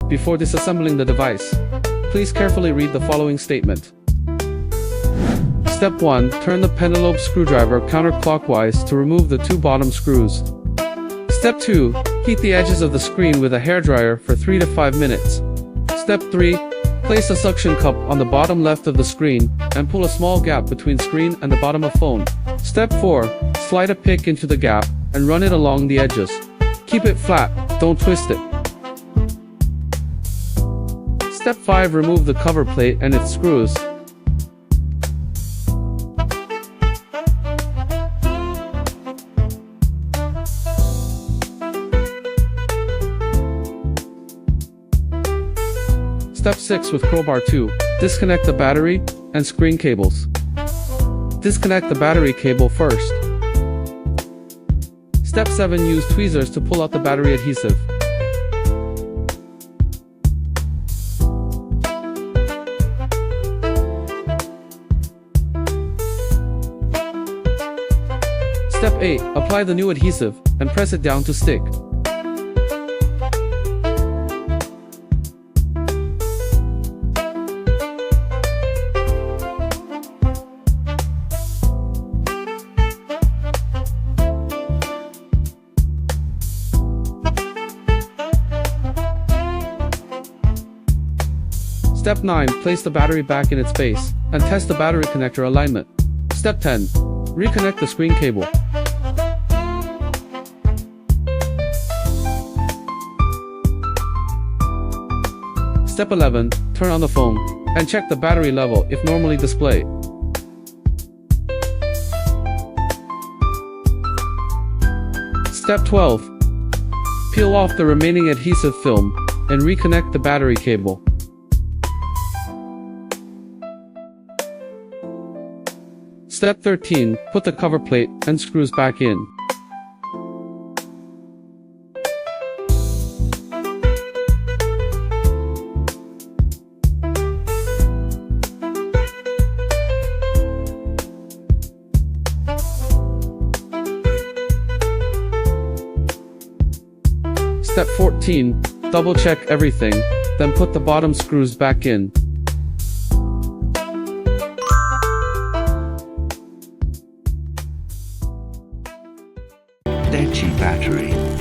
before disassembling the device. Please carefully read the following statement. Step 1. Turn the pentalobe screwdriver counterclockwise to remove the 2 bottom screws. Step 2. Heat the edges of the screen with a hairdryer for 3 to 5 minutes. Step 3. Place a suction cup on the bottom left of the screen and pull a small gap between screen and the bottom of phone. Step 4. Slide a pick into the gap and run it along the edges. Keep it flat, don't twist it. Step 5. Remove the cover plate and its screws. Step 6. With crowbar 2, disconnect the battery and screen cables. Disconnect the battery cable first. Step 7. Use tweezers to pull out the battery adhesive. Step 8. Apply the new adhesive and press it down to stick. Step 9. Place the battery back in its base and test the battery connector alignment. Step 10. Reconnect the screen cable. Step 11. Turn on the phone and check the battery level if normally displayed. Step 12. Peel off the remaining adhesive film and reconnect the battery cable. Step 13. Put the cover plate and screws back in. Step 14. Double check everything, then put the bottom screws back in. DEJI battery.